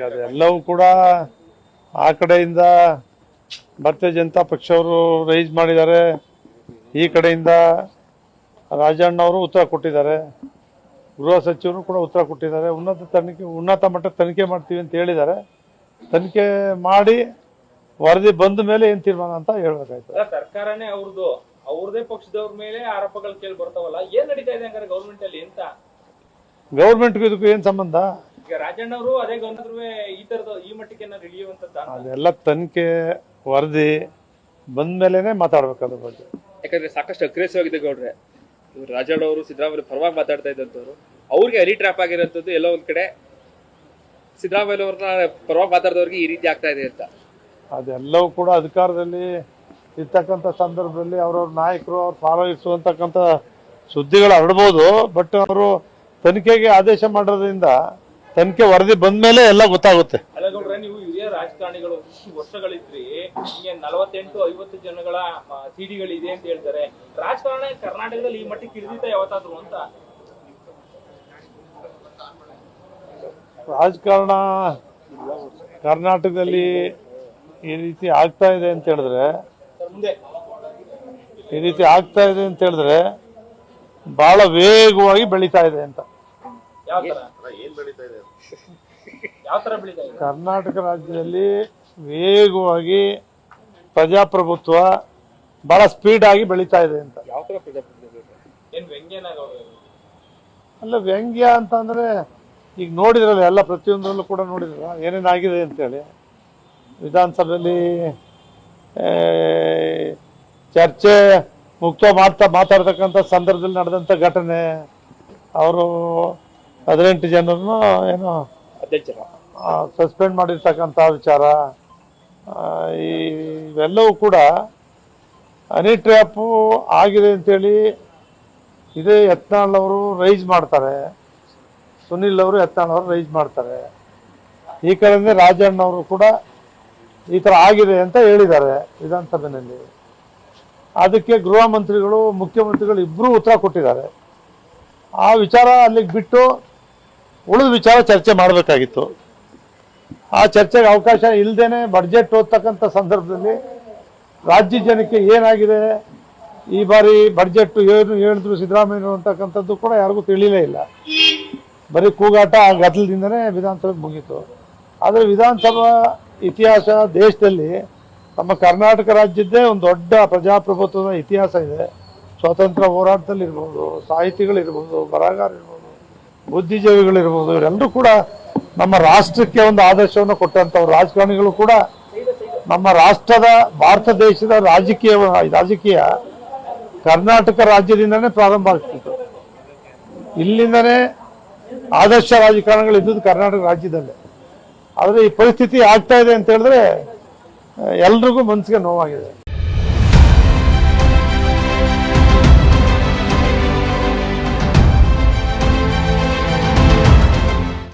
ಅದೆಲ್ಲವೂ ಕೂಡ ಆ ಕಡೆಯಿಂದ ಭಾರತೀಯ ಜನತಾ ಪಕ್ಷವರು ರೈಸ್ ಮಾಡಿದ್ದಾರೆ, ಈ ಕಡೆಯಿಂದ ರಾಜಣ್ಣ ಅವರು ಉತ್ತರ ಕೊಟ್ಟಿದ್ದಾರೆ, ಗೃಹ ಸಚಿವರು ಕೂಡ ಉತ್ತರ ಕೊಟ್ಟಿದ್ದಾರೆ. ಉನ್ನತ ಮಟ್ಟ ತನಿಖೆ ಮಾಡ್ತೀವಿ ಅಂತ ಹೇಳಿದ್ದಾರೆ. ತನಿಖೆ ಮಾಡಿ ವರದಿ ಬಂದ ಮೇಲೆ ಏನ್ ತೀರ್ಮಾನ ಅಂತ ಹೇಳ್ಬೇಕಾಯ್ತು. ಸರ್ಕಾರನೇ ಅವ್ರದೇ ಪಕ್ಷದವ್ರ ಮೇಲೆ ಆರೋಪಗಳು ಕೇಳಿ ಬರ್ತಾವಲ್ಲ, ಏನ್ ನಡೀತಾ ಇದೆ ಹಂಗಾರೆ ಗೌರ್ಮೆಂಟ್ ಅಲ್ಲಿ ಅಂತ? ಗೌರ್ಮೆಂಟ್ಗೂ ಇದಕ್ಕೂ ಏನ್ ಸಂಬಂಧ? ಈಗ ರಾಜಣ್ಣ ಅವರು ಅದೇ ಗೌರ್ಮೆಂಟ್ ಈ ಮಟ್ಟಿಗೆ ಹಿಡಿಯುವಂತದ್ದು ಅದೆಲ್ಲ ತನಿಖೆ ವರದಿ ಬಂದ್ಮೇಲೆನೆ ಮಾತಾಡ್ಬೇಕು ಅದ್ರ ಬಗ್ಗೆ. ಯಾಕಂದ್ರೆ ಸಾಕಷ್ಟು ಅಗ್ರೆಸಿವ್ ಆಗಿದೆ ಗೌಡ್ರೆ. ಇವರು ರಾಜಣ್ಣ ಅವರು ಸಿದ್ದರಾಮಯ್ಯ ಪರವಾಗಿ ಮಾತಾಡ್ತಾ ಇದ್ದಂತವ್ರು, ಅವ್ರಿಗೆ ಹನಿ ಟ್ರಾಪ್ ಆಗಿರೋಂಥದ್ದು ಎಲ್ಲೋ ಒಂದ್ ಕಡೆ ಸಿದ್ದರಾಮಯ್ಯ ಅವ್ರನ್ನ ಪರವಾಗಿ ಮಾತಾಡಿದವ್ರಿಗೆ ಈ ರೀತಿ ಆಗ್ತಾ ಇದೆ ಅಂತ. ಅದೆಲ್ಲವೂ ಕೂಡ ಅಧಿಕಾರದಲ್ಲಿ ಇರ್ತಕ್ಕಂಥ ಸಂದರ್ಭದಲ್ಲಿ ಅವ್ರವ್ರ ನಾಯಕರು ಅವ್ರು ಫಾಲೋಯಿಸು ಅಂತಕ್ಕಂಥ ಸುದ್ದಿಗಳು ಹರಡ್ಬೋದು. ಬಟ್ ಅವರು ತನಿಖೆಗೆ ಆದೇಶ ಮಾಡೋದ್ರಿಂದ ತನಿಖೆ ವರದಿ ಬಂದ ಮೇಲೆ ಎಲ್ಲ ಗೊತ್ತಾಗುತ್ತೆ. ಅಲ್ಲ ಗೌಡ್ರೆ, ನೀವು ಹಿರಿಯ ರಾಜಕಾರಣಿಗಳು ವರ್ಷಗಳಿದ್ರಿ, ಹಿಂಗೆ 48-50 ಜನಗಳ ಸಿಡಿಗಳಿದೆ ಅಂತ ಹೇಳ್ತಾರೆ. ರಾಜಕಾರಣ ಕರ್ನಾಟಕದಲ್ಲಿ ಈ ಮಟ್ಟಿಗೆ ಹಿಡಿದಿತ್ತ ಯಾವತ್ತಾದ್ರು ಅಂತ? ರಾಜಕಾರಣ ಕರ್ನಾಟಕದಲ್ಲಿ ಈ ರೀತಿ ಆಗ್ತಾ ಇದೆ ಅಂತ ಹೇಳಿದ್ರೆ ಬಹಳ ವೇಗವಾಗಿ ಬೆಳೀತಾ ಇದೆ ಅಂತ. ಕರ್ನಾಟಕ ರಾಜ್ಯದಲ್ಲಿ ವೇಗವಾಗಿ ಪ್ರಜಾಪ್ರಭುತ್ವ ಬಹಳ ಸ್ಪೀಡ್ ಆಗಿ ಬೆಳೀತಾ ಇದೆ ಅಂತ. ಅಲ್ಲ, ವ್ಯಂಗ್ಯ ಅಂತಂದ್ರೆ ಈಗ ನೋಡಿದ್ರಲ್ಲ, ಎಲ್ಲ ಪ್ರತಿಯೊಂದರಲ್ಲೂ ಕೂಡ ನೋಡಿದ್ರ ಏನೇನಾಗಿದೆ ಅಂತೇಳಿ. ವಿಧಾನಸಭೆಯಲ್ಲಿ ಚರ್ಚೆ ಮುಕ್ತ ಮಾತಾಡ್ತಕ್ಕಂಥ ಸಂದರ್ಭದಲ್ಲಿ ನಡೆದಂಥ ಘಟನೆ, ಅವರು 18 ಜನರನ್ನು ಏನೋ ಸಸ್ಪೆಂಡ್ ಮಾಡಿರ್ತಕ್ಕಂಥ ವಿಚಾರ, ಇವೆಲ್ಲವೂ ಕೂಡ ಹನಿ ಟ್ರ್ಯಾಪು ಆಗಿದೆ ಅಂತೇಳಿ ಇದೇ ಯತ್ನಾಳ್ ಅವರು ರೈಸ್ ಮಾಡ್ತಾರೆ, ಸುನಿಲ್ ಅವರು ಯತ್ನಾಳ್ ಅವರು ರೈಸ್ ಮಾಡ್ತಾರೆ. ಈ ಕಡೆಯಿಂದ ರಾಜಣ್ಣ ಅವರು ಕೂಡ ಈ ಥರ ಆಗಿದೆ ಅಂತ ಹೇಳಿದ್ದಾರೆ ವಿಧಾನಸಭೆಯಲ್ಲಿ. ಅದಕ್ಕೆ ಗೃಹ ಮಂತ್ರಿಗಳು ಮುಖ್ಯಮಂತ್ರಿಗಳು ಇಬ್ಬರೂ ಉತ್ತರ ಕೊಟ್ಟಿದ್ದಾರೆ. ಆ ವಿಚಾರ ಅಲ್ಲಿಗೆ ಬಿಟ್ಟು ಉಳಿದ ವಿಚಾರ ಚರ್ಚೆ ಮಾಡಬೇಕಾಗಿತ್ತು. ಆ ಚರ್ಚೆಗೆ ಅವಕಾಶ ಇಲ್ಲದೇನೆ ಬಡ್ಜೆಟ್ ಓದ್ತಕ್ಕಂಥ ಸಂದರ್ಭದಲ್ಲಿ ರಾಜ್ಯ ಜನಕ್ಕೆ ಏನಾಗಿದೆ, ಈ ಬಾರಿ ಬಡ್ಜೆಟ್ ಏನು ಹೇಳಿದ್ರು ಸಿದ್ದರಾಮಯ್ಯ ಅಂತಕ್ಕಂಥದ್ದು ಕೂಡ ಯಾರಿಗೂ ತಿಳಿಲೇ ಇಲ್ಲ. ಬರೀ ಕೂಗಾಟ ಆ ಗದ್ದಲದಿಂದನೇ ವಿಧಾನಸಭೆ ಮುಗೀತು. ಆದರೆ ವಿಧಾನಸಭಾ ಇತಿಹಾಸ ದೇಶದಲ್ಲಿ ನಮ್ಮ ಕರ್ನಾಟಕ ರಾಜ್ಯದ್ದೇ ಒಂದು ದೊಡ್ಡ ಪ್ರಜಾಪ್ರಭುತ್ವದ ಇತಿಹಾಸ ಇದೆ. ಸ್ವಾತಂತ್ರ್ಯ ಹೋರಾಟದಲ್ಲಿರ್ಬೋದು, ಸಾಹಿತಿಗಳಿರ್ಬೋದು, ಬರಹಗಾರರಿರ್ಬೋದು, ಬುದ್ಧಿಜೀವಿಗಳಿರ್ಬೋದು, ಇವರೆಲ್ಲರೂ ಕೂಡ ನಮ್ಮ ರಾಷ್ಟ್ರಕ್ಕೆ ಒಂದು ಆದರ್ಶವನ್ನು ಕೊಟ್ಟಂಥವ್ರು. ರಾಜಕಾರಣಿಗಳು ಕೂಡ ನಮ್ಮ ರಾಷ್ಟ್ರದ ಭಾರತ ದೇಶದ ರಾಜಕೀಯ ಕರ್ನಾಟಕ ರಾಜ್ಯದಿಂದನೇ ಪ್ರಾರಂಭ ಆಗ್ತಿತ್ತು. ಇಲ್ಲಿಂದನೇ ಆದರ್ಶ ರಾಜಕಾರಣಗಳು ಇದ್ದದ್ದು ಕರ್ನಾಟಕ ರಾಜ್ಯದಲ್ಲೇ. ಆದರೆ ಈ ಪರಿಸ್ಥಿತಿ ಆಗ್ತಾ ಇದೆ ಅಂತ ಹೇಳಿದ್ರೆ ಎಲ್ರಿಗೂ ಮನಸ್ಸಿಗೆ ನೋವಾಗಿದೆ.